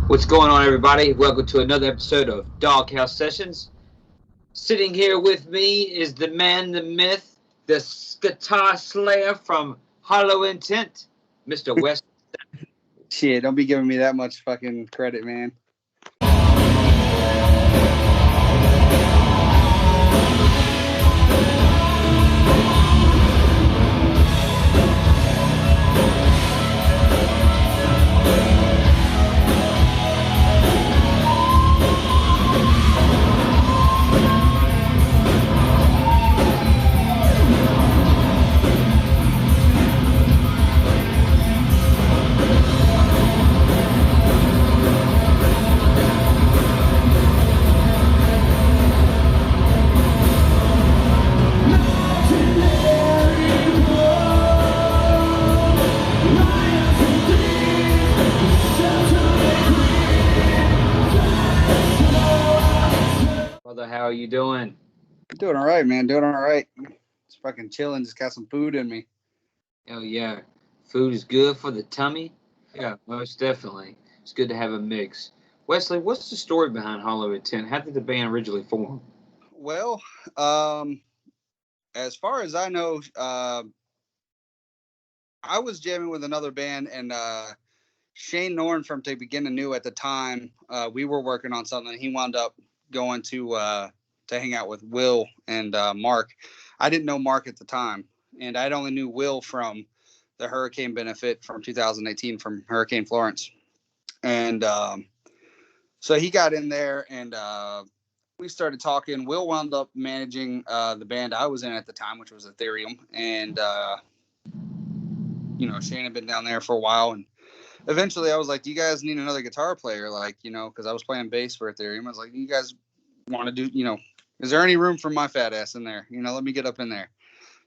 What's going on, everybody? Welcome to another episode of Dawg House Sessions. Sitting here with me is the man, the myth, the guitar slayer from Hollow Intent, Mr. Wes. Shit, don't be giving me that much fucking credit, man. Brother, how are you doing? Doing all right, man. Doing all right. Just fucking chilling. Just got some food in me. Oh, yeah. Food is good for the tummy? Yeah, most definitely. It's good to have a mix. Wesley, what's the story behind Hollow Intent? How did the band originally form? Well, as far as I know, I was jamming with another band, and Shane Norn from To Begin Anew at the time, we were working on something. He wound up going to hang out with Will and Mark. I didn't know Mark at the time, and I'd only knew Will from the hurricane benefit from 2018 from Hurricane Florence. And so he got in there, and we started talking. Will wound up managing the band I was in at the time, which was Ethereum. And, Shane had been down there for a while. And eventually I was like, do you guys need another guitar player? Like, because I was playing bass for Ethereum. I was like, you guys want to do, is there any room for my fat ass in there? Let me get up in there.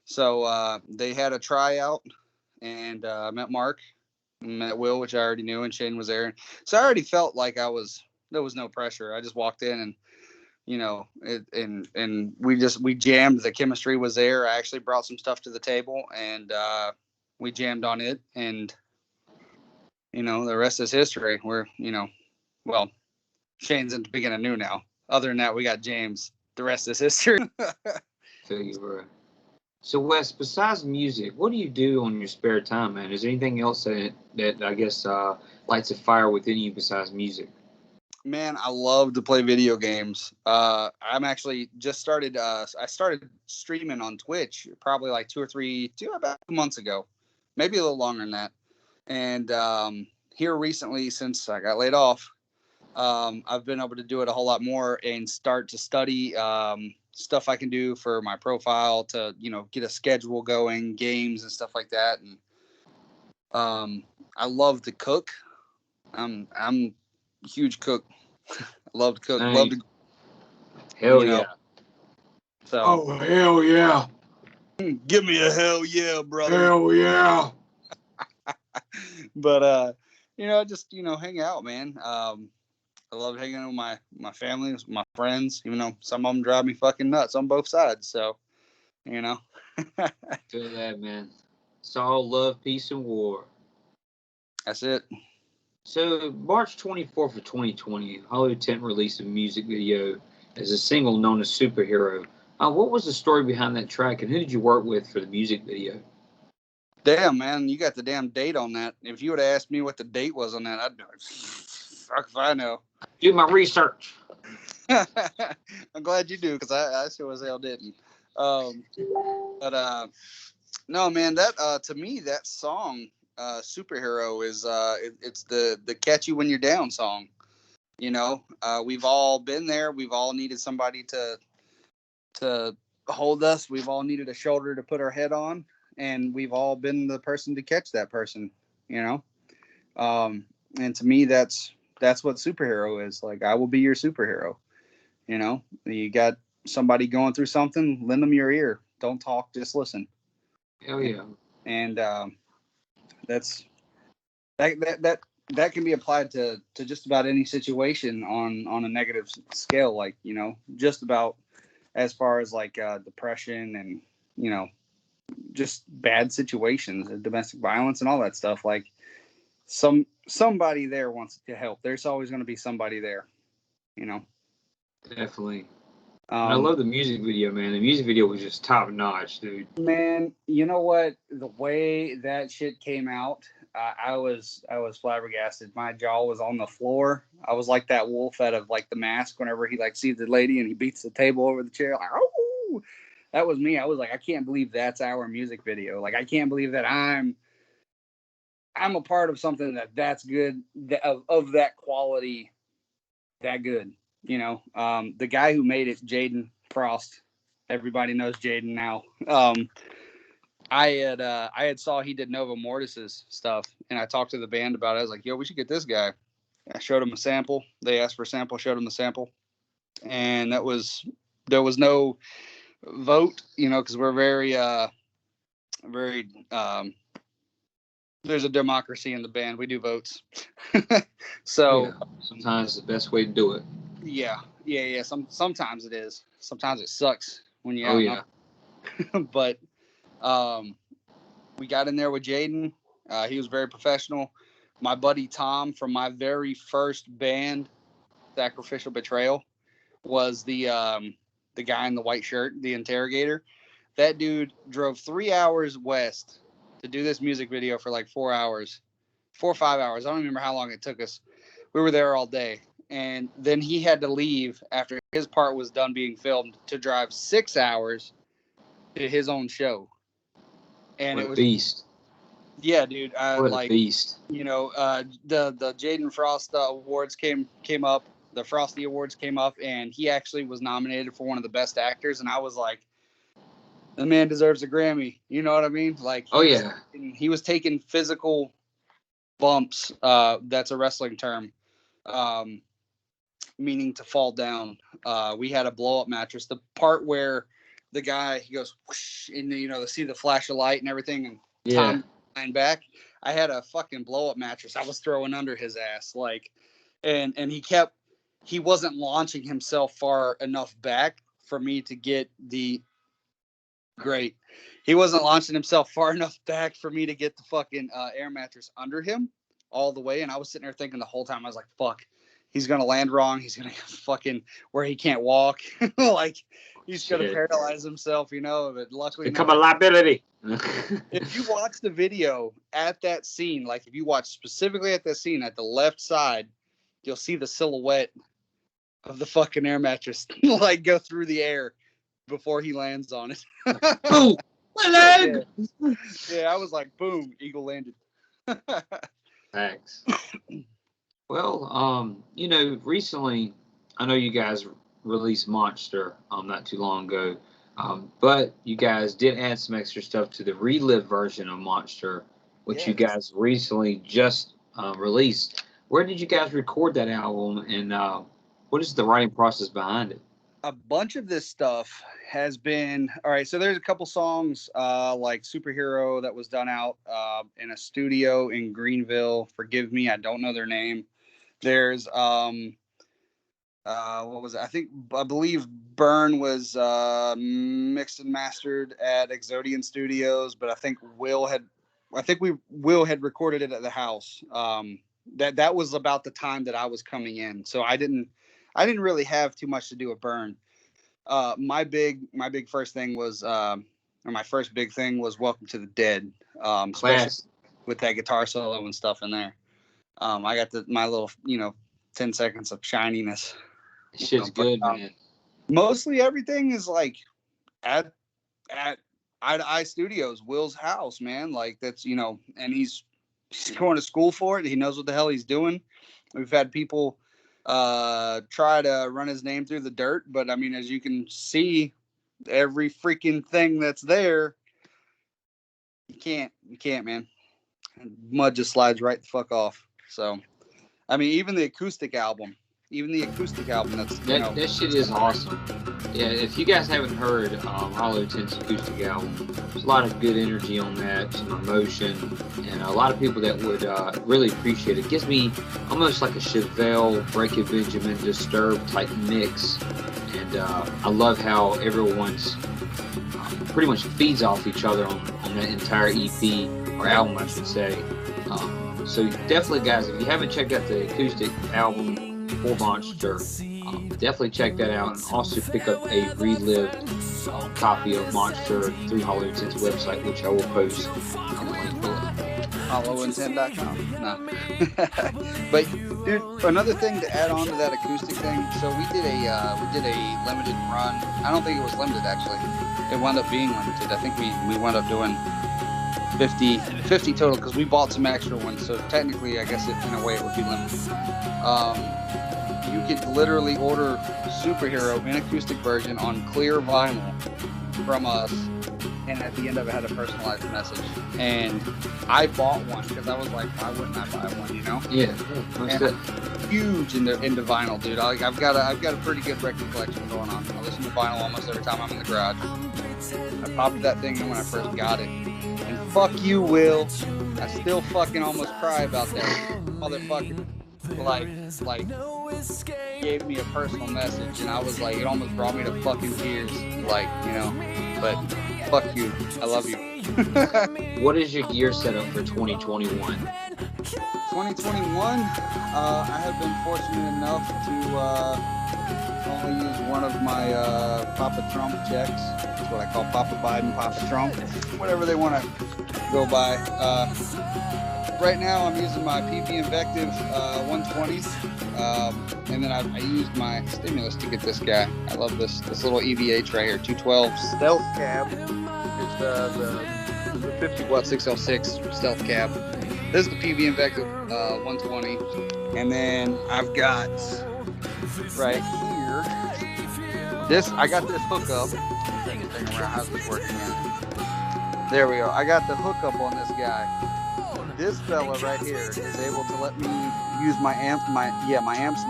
So they had a tryout, and I met Mark, met Will, which I already knew, and Shane was there. So I already felt like there was no pressure. I just walked in and, and we jammed. The chemistry was there. I actually brought some stuff to the table, and we jammed on it. And, the rest is history. We're, Shane's in the beginning new now. Other than that, we got James. The rest is history. Feel you, bro. So, Wes, besides music, what do you do on your spare time, man? Is there anything else that I guess lights a fire within you besides music? Man, I love to play video games. I'm actually just started. I started streaming on Twitch probably like about 2 months ago, maybe a little longer than that. And here recently, since I got laid off, I've been able to do it a whole lot more and start to study stuff I can do for my profile to, get a schedule going, games and stuff like that. And I love to cook. I'm a huge cook. I love to cook. Nice. Love to. Hell yeah. So. Oh, hell yeah. Give me a hell yeah, brother. Hell yeah. But just hang out, man. I love hanging out with my family, my friends, even though some of them drive me fucking nuts on both sides. So, Feel that, man. It's all love, peace, and war. That's it. So, March 24th of 2020, Hollow Intent released a music video as a single known as Superhero. What was the story behind that track, and who did you work with for the music video? Damn, man, you got the damn date on that. If you would have asked me what the date was on that, I'd be like, fuck if I know. Do my research. I'm glad you do, because I sure as hell didn't. But no, man, that to me, that song, Superhero, is it's the catch you when you're down song. We've all been there. We've all needed somebody to hold us. We've all needed a shoulder to put our head on, and we've all been the person to catch that person. And to me, that's what Superhero is. Like, I will be your superhero. You got somebody going through something, lend them your ear. Don't talk, just listen. Hell yeah. And that's that can be applied to just about any situation on a negative scale, like, just about as far as like depression and, just bad situations, domestic violence and all that stuff. Like, somebody there wants to help. There's always going to be somebody there, you know. Definitely. And I love the music video, man. The music video was just top notch, dude. Man, you know what? The way that shit came out, I was flabbergasted. My jaw was on the floor. I was like that wolf out of like The Mask whenever he like sees the lady and he beats the table over the chair. Like, oh, that was me. I was like, I can't believe that's our music video. Like, I can't believe that I'm a part of something that's good, of that quality, that good. You know, the guy who made it, Jaden Frost. Everybody knows Jaden now. I had saw he did Nova Mortis's stuff, and I talked to the band about it. I was like, "Yo, we should get this guy." I showed him a sample. They asked for a sample. Showed him the sample, and there was no vote, you know, because we're very there's a democracy in the band. We do votes. So yeah, sometimes the best way to do it. Yeah. Sometimes it is. Sometimes it sucks when you. Oh yeah. But we got in there with Jaden. He was very professional. My buddy Tom from my very first band, Sacrificial Betrayal, was the guy in the white shirt, the interrogator. That dude drove 3 hours west to do this music video for like 4 hours, 4 or 5 hours. I don't remember how long it took us. We were there all day. And then he had to leave after his part was done being filmed to drive 6 hours to his own show. And what it was beast. Yeah, dude. What like, a beast. You know, the Jaden Frost awards came up. The Frosty Awards came up, and he actually was nominated for one of the best actors. And I was like, the man deserves a Grammy. You know what I mean? Like, he was taking physical bumps. That's a wrestling term. Meaning to fall down. We had a blow-up mattress. The part where the guy, he goes whoosh, and you know, to see the flash of light and everything, and Tom lying back. I had a fucking blow-up mattress I was throwing under his ass, like, and he wasn't launching himself far enough back for me to get the great. He wasn't launching himself far enough back for me to get the fucking air mattress under him all the way, and I was sitting there thinking the whole time, I was like, fuck. He's going to land wrong. He's going to fucking where he can't walk. Like, he's going to paralyze himself, you know. But luckily, become a liability. If you watch the video at that scene, like if you watch specifically at that scene at the left side, you'll see the silhouette of the fucking air mattress like go through the air before he lands on it. Boom! My leg! Yeah, I was like, boom, eagle landed. Thanks. Well, you know, recently, I know you guys released Monster not too long ago, but you guys did add some extra stuff to the Relive version of Monster, which you guys recently just released. Where did you guys record that album, and what is the writing process behind it? A bunch of this stuff has been, all right, so there's a couple songs like Superhero that was done out in a studio in Greenville. Forgive me, I don't know their name. There's what was it? I believe Burn was mixed and mastered at Exodian Studios, but I think Will had recorded it at the house. That was about the time that I was coming in, so I didn't really have too much to do with Burn. My big first thing was or my first big thing was Welcome to the Dead, especially with that guitar solo and stuff in there. I got my little, 10 seconds of shininess. Shit's good, man. Mostly everything is like at I Studios, Will's house, man. Like that's, and he's going to school for it. He knows what the hell he's doing. We've had people try to run his name through the dirt, but I mean, as you can see, every freaking thing that's there, you can't, man. Mud just slides right the fuck off. So, I mean, even the acoustic album, that shit is awesome. Yeah, if you guys haven't heard Hollow Tint's acoustic album, there's a lot of good energy on that, some emotion, and a lot of people that would really appreciate it. It gives me almost like a Chevelle, Breaking Benjamin, Disturbed type mix, and I love how everyone's pretty much feeds off each other on that entire EP, or album, I should say. So definitely, guys, if you haven't checked out the acoustic album for Monster, definitely check that out, and also pick up a relived copy of Monster through Hollow Intent's website, which I will post in the link below. HollowIntent.com. No. But dude, another thing to add on to that acoustic thing. So we did a limited run. I don't think it was limited actually. It wound up being limited. I think we wound up doing 50 total because we bought some extra ones. So technically, I guess in a way it would be limited. You could literally order Superhero in acoustic version on clear vinyl from us, and at the end of it had a personalized message. And I bought one because I was like, why wouldn't I buy one? You know? Yeah. Huge into vinyl, dude. I've got a pretty good record collection going on. I listen to vinyl almost every time I'm in the garage. I popped that thing in when I first got it, and fuck you, Will. I still fucking almost cry about that motherfucker. Like gave me a personal message, and I was like, it almost brought me to fucking tears. Like, you know, but fuck you. I love you. What is your gear setup for 2021? 2021, I have been fortunate enough to only use one of my Papa Trump checks. That's what I call Papa Biden, Papa Trump, whatever they want to go by. Right now, I'm using my PB Invective 120s, and then I used my stimulus to get this guy. I love this little EVH right here, 212 Stealth Cab. It's the 50 watt 606 Stealth Cab. This is the PB Invective 120, and then I've got right here. I got this hookup. How's this working? There we go. I got the hookup on this guy. This fella right here is able to let me use my amp's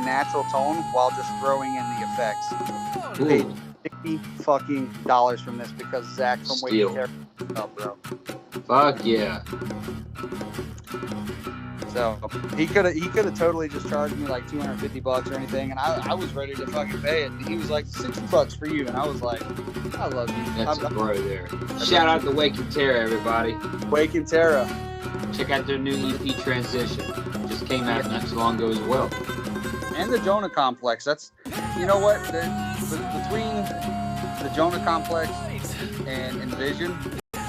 natural tone while just throwing in the effects. Paid $60 fucking from this because Zach from Wake up, bro. Fuck yeah. So he could have totally just charged me like $250 or anything, and I was ready to fucking pay it. And he was like $60 for you, and I was like, I love you. That's a bro there. Shout out to Wake and Terra, everybody. Wake and Terra. Check out their new EP Transition. It just came out not too long ago as well. And the Jonah Complex. That's, you know what? Between the Jonah Complex and Envision,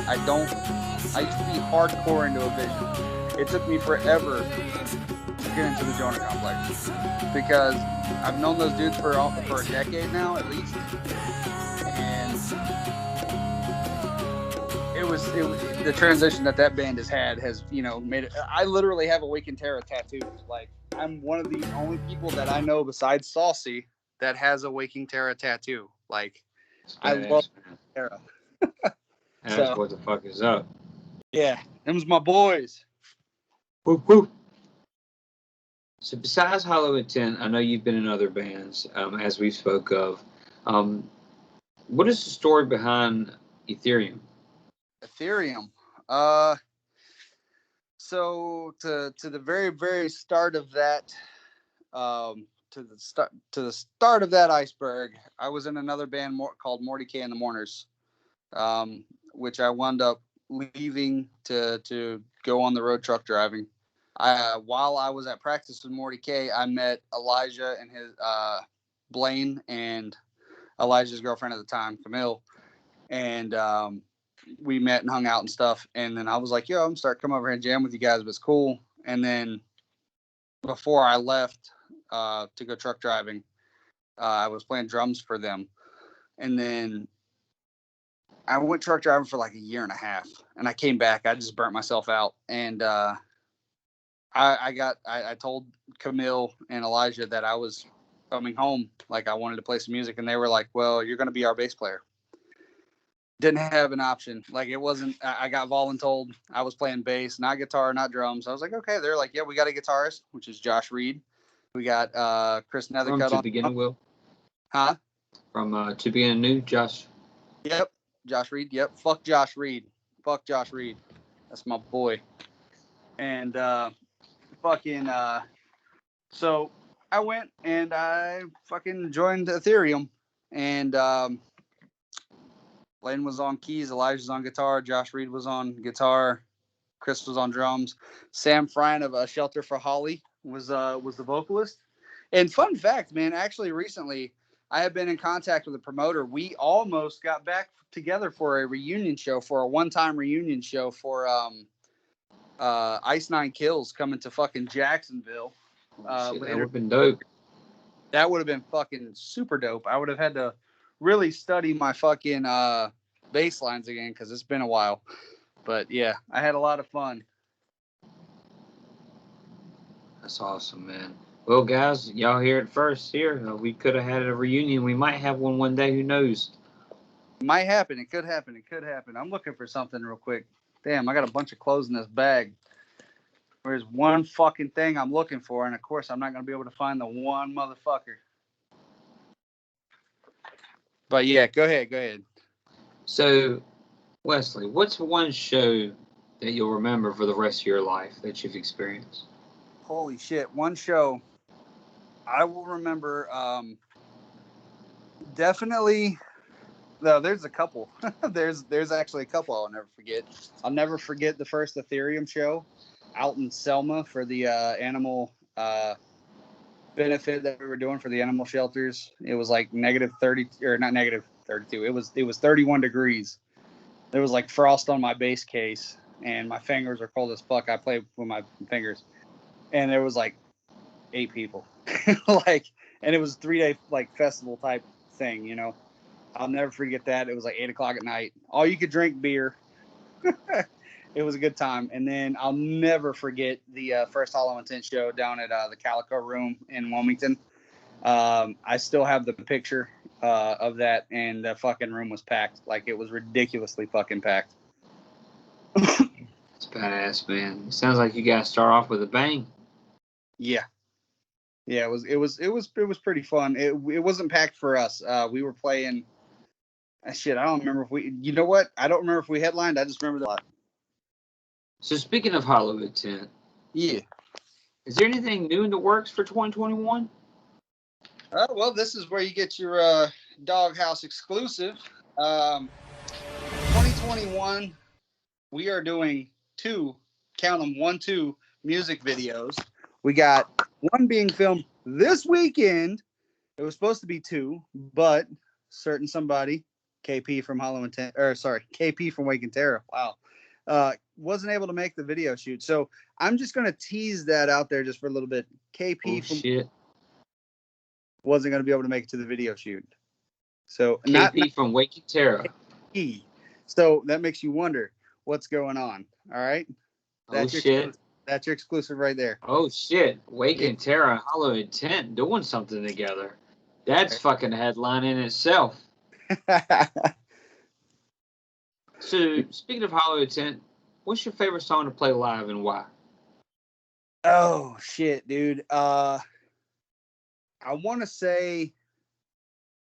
I used to be hardcore into Envision. It took me forever to get into the Jonah Complex because I've known those dudes for a decade now, at least. And it was the transition that band has had has, you know, made it. I literally have a Wake and Terra tattoo. Like, I'm one of the only people that I know besides Saucy that has a Waking Terra tattoo. Like, I love Terra. That's what the fuck is up. Yeah, them's my boys. Whoop, whoop. So besides Hollow Intent, I know you've been in other bands, as we spoke of. What is the story behind Ethereum? So to the very, very start of that, to the start of that iceberg, I was in another band called Morty K and the Mourners, which I wound up leaving to go on the road truck driving. While I was at practice with Morty K, I met Elijah and his Blaine and Elijah's girlfriend at the time, Camille, and we met and hung out and stuff. And then I was like, yo, I'm starting to come over here and jam with you guys, but it's cool. And then before I left to go truck driving, I was playing drums for them. And then I went truck driving for like a year and a half, and I came back. I just burnt myself out. And I told Camille and Elijah that I was coming home. Like, I wanted to play some music, and they were like, well, you're going to be our bass player. Didn't have an option. Like, it wasn't, I got voluntold. I was playing bass, not guitar, not drums. I was like, okay. They're like, yeah, we got a guitarist, which is Josh Reed. We got Chris Nethercutt. From To Begin Will? Huh? From To Begin New, Josh? Yep. Josh Reed. Yep. Fuck Josh Reed. That's my boy. And so I went and I fucking joined Ethereum, and Lane was on keys, Elijah's on guitar, Josh Reed was on guitar, Chris was on drums. Sam Fryan of Shelter for Holly was the vocalist. And fun fact, man, actually recently I have been in contact with a promoter. We almost got back together for a reunion show, for a one-time reunion show for Ice Nine Kills coming to fucking Jacksonville. Shit, that would have been dope. That would have been fucking super dope. I would have had to really study my fucking bass lines again because it's been a while. But yeah, I had a lot of fun. That's awesome, man. Well, guys, y'all hear it first here. We could have had a reunion. We might have one day. Who knows? It might happen. It could happen. It could happen. I'm looking for something real quick. Damn, I got a bunch of clothes in this bag. There's one fucking thing I'm looking for, and of course, I'm not going to be able to find the one motherfucker. But yeah, go ahead. So, Wesley, what's one show that you'll remember for the rest of your life that you've experienced? Holy shit. One show I will remember, definitely. No, there's a couple. there's actually a couple I'll never forget. I'll never forget the first Ethereum show out in Selma for the animal benefit that we were doing for the animal shelters. It was like -30, or not -32. It was 31 degrees. There was like frost on my bass case, and my fingers are cold as fuck. I play with my fingers, and there was like 8 people, and it was a 3-day like festival type thing, you know. I'll never forget that. It was like 8 o'clock at night. All you could drink beer. It was a good time. And then I'll never forget the first Hollow Intent show down at the Calico Room in Wilmington. I still have the picture of that, and the fucking room was packed. Like, it was ridiculously fucking packed. It's badass, man. It sounds like you guys start off with a bang. Yeah. Yeah, it was pretty fun. It wasn't packed for us. We were playing. Shit, I don't remember if we. You know what? I don't remember if we headlined. I just remember that. So speaking of Hollow Intent, yeah, is there anything new in the works for 2021? Well, this is where you get your Dawg House Exclusive. 2021, we are doing 2 music videos. We got one being filmed this weekend. It was supposed to be 2, but certain somebody, KP from KP from Wake and Terra, wow, wasn't able to make the video shoot. So I'm just going to tease that out there just for a little bit. KP wasn't going to be able to make it to the video shoot. So KP from Wake and Terra. So that makes you wonder what's going on. All right. That's your exclusive right there. Oh shit! Wake and Terra and Hollow Intent doing something together. That's fucking a headline in itself. So speaking of Hollow Intent, what's your favorite song to play live and why? Oh shit, dude. I want to say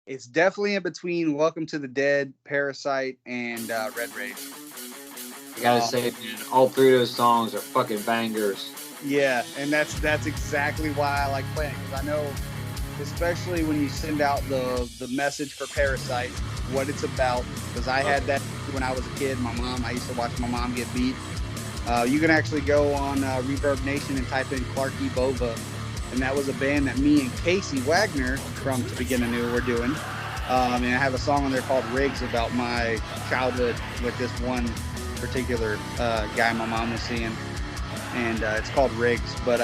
it's definitely in between Welcome to the Dead, Parasite, and Red Rage. I gotta say, man, all 3 of those songs are fucking bangers. Yeah, and that's exactly why I like playing, because I know, especially when you send out the message for Parasite, what it's about, because I had that when I was a kid. I used to watch my mom get beat. You can actually go on Reverb Nation and type in Clarky Bova, and that was a band that me and Casey Wagner from To Begin Anew were doing. And I have a song on there called Riggs about my childhood with this one particular guy my mom was seeing, and it's called Riggs. But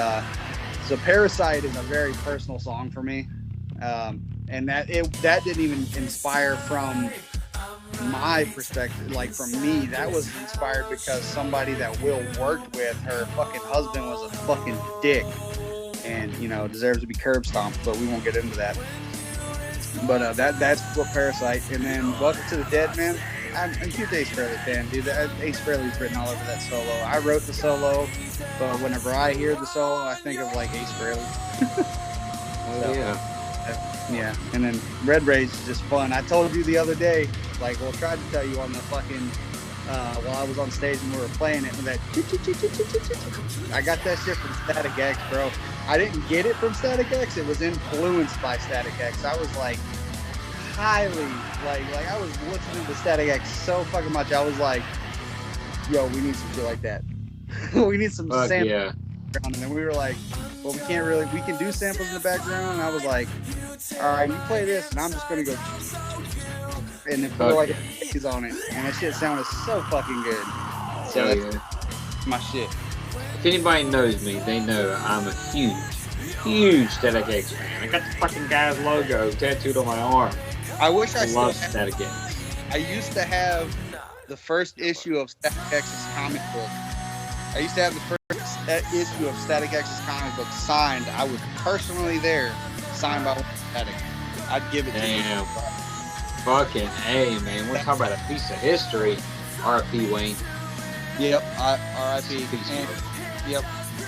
so Parasite is a very personal song for me, and that didn't even inspire from my perspective, like from me. That was inspired because somebody that Will worked with, her fucking husband was a fucking dick, and deserves to be curb stomped, but we won't get into that. But that's what Parasite. And then Welcome to the Dead, man. I'm a huge Ace Frehley fan, dude. Ace Frehley's written all over that solo. I wrote the solo, but whenever I hear the solo, I think of like Ace Frehley. Yeah. And then Red Rage is just fun. I told you the other day, tried to tell you on the fucking while I was on stage and we were playing it, with that I got that shit from Static X, bro. I didn't get it from Static X. It was influenced by Static X. I was like highly I was listening to Static X so fucking much. I was like, yo, we need some shit like that. we need some Fuck samples. yeah. And then we were like, well, we can do samples in the background. And I was like, all right, you play this, and I'm just gonna go. And then put like a phase on it, and that shit sounded so fucking good. So Hell that's yeah. my shit. If anybody knows me, they know I'm a huge Static X fan. I got the fucking guy's logo tattooed on my arm. I wish I still love had. Static X. I used to have the first issue of Static X's comic book. I used to have the first issue of Static X's comic book signed. I was personally there, signed by Static. I'd give it to you. Damn. Fucking A, man. We're talking about a piece of history. R.I.P. Wayne. Yep, R.I.P. Yep.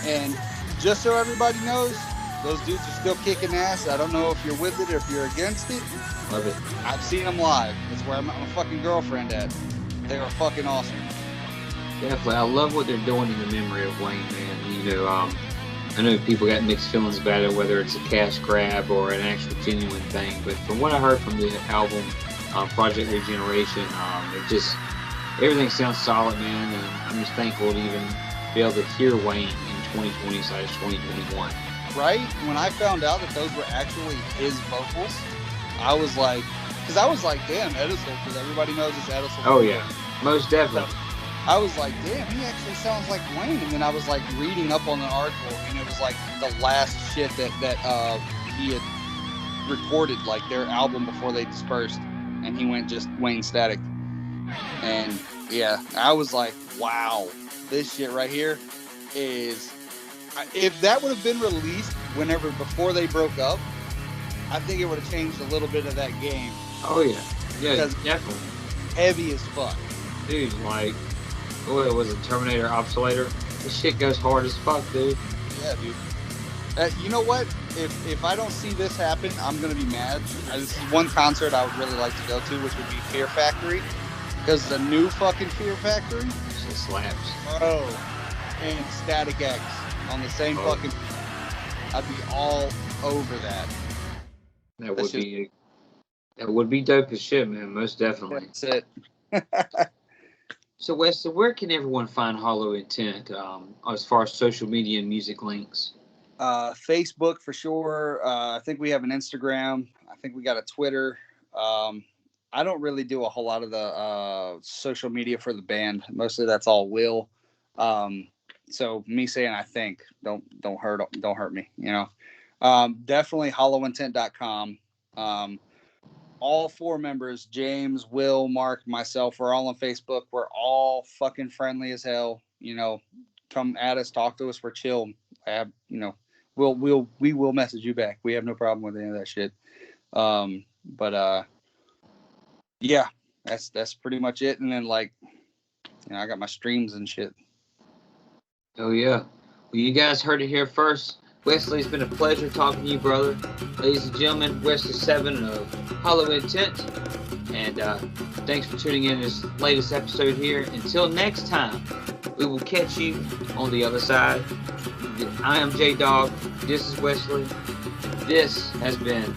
And just so everybody knows, those dudes are still kicking ass. I don't know if you're with it or if you're against it. Love it. I've seen them live. That's where I met my fucking girlfriend at. They are fucking awesome. Definitely. I love what they're doing in the memory of Wayne, man. You know, I know people got mixed feelings about it, whether it's a cash grab or an actual genuine thing. But from what I heard from the album, Project Regeneration, it just, everything sounds solid, man. And I'm just thankful to even be able to hear Wayne in 2020/2021. Right? When I found out that those were actually his vocals, I was like, because I was like, damn, Edison, because everybody knows it's Edison. Oh, yeah. Most definitely. I was like, damn, he actually sounds like Wayne. And then I was like reading up on the article, and it was like the last shit that he had recorded, like their album before they dispersed, and he went just Wayne Static. And yeah, I was like, wow, this shit right here is, if that would have been released whenever before they broke up, I think it would have changed a little bit of that game. Oh, yeah. Yeah, Because definitely. heavy as fuck. Dude, like, what was it, Terminator Obsolator? This shit goes hard as fuck, dude. Yeah, dude. You know what? If I don't see this happen, I'm gonna be mad. This is one concert I would really like to go to, which would be Fear Factory, because the new fucking Fear Factory, Shit slaps. bro, and Static X on the same fucking. I'd be all over that. That would be dope as shit, man. Most definitely. That's it. So, Wes, where can everyone find Hollow Intent as far as social media and music links? Facebook for sure. I think we have an Instagram. I think we got a Twitter. I don't really do a whole lot of the social media for the band. Mostly that's all Will. So me saying I think don't hurt me. You know. Definitely hollowintent.com. All four members, James, Will, Mark, myself, we're all on Facebook. We're all fucking friendly as hell. You know, come at us, talk to us. We're chill. You know, we will message you back. We have no problem with any of that shit. Yeah, that's pretty much it. And then like, you know, I got my streams and shit. Oh, yeah. Well, you guys heard it here first. Wesley, it's been a pleasure talking to you, brother. Ladies and gentlemen, Wesley 7 of Hollow Intent. And thanks for tuning in this latest episode here. Until next time, we will catch you on the other side. I am J-Dawg. This is Wesley. This has been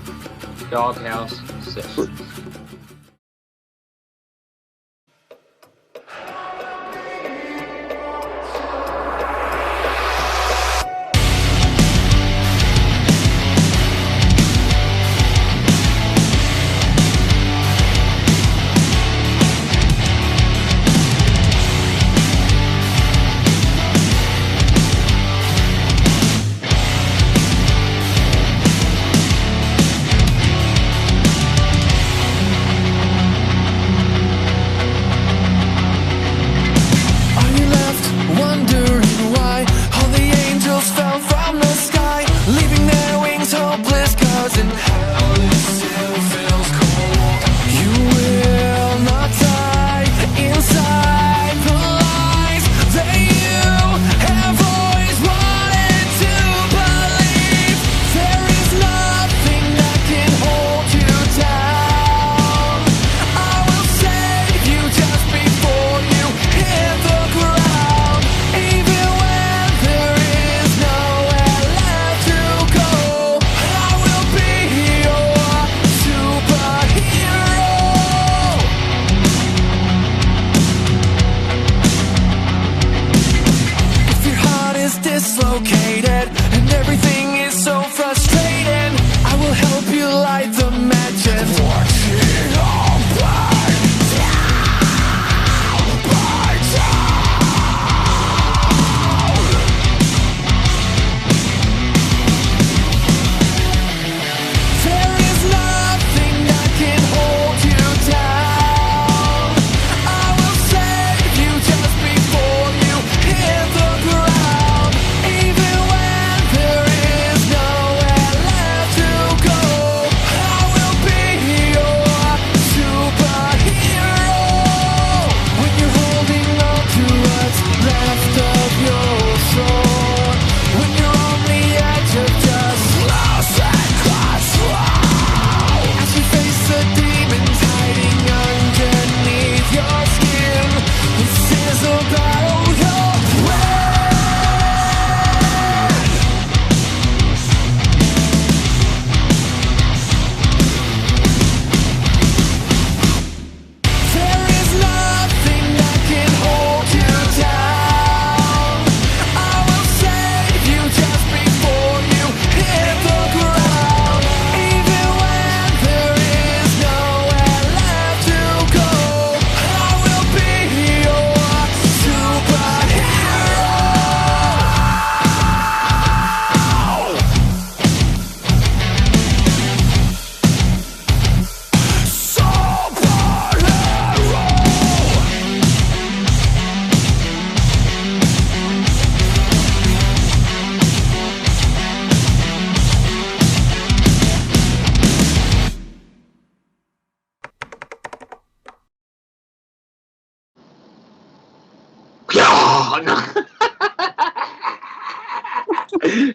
Dawg House Sessions. complicated, and everything is so frustrating. I will help you light the match and watch it all burn down by town. There is nothing that can hold you down. I will save you just before you hit the ground. Even when there is nowhere left to go, I will be your superhero. When you're holding on to what's left of your soul, when you're on the edge of just lost and control, as you face the demons hiding underneath your skin, this is a battle you'll win. There is nothing that can hold you down. I will save you just before you hit the ground. Even when there is nowhere left to go, I will be your superhero. Oh, no.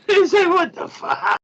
He said, what the fuck?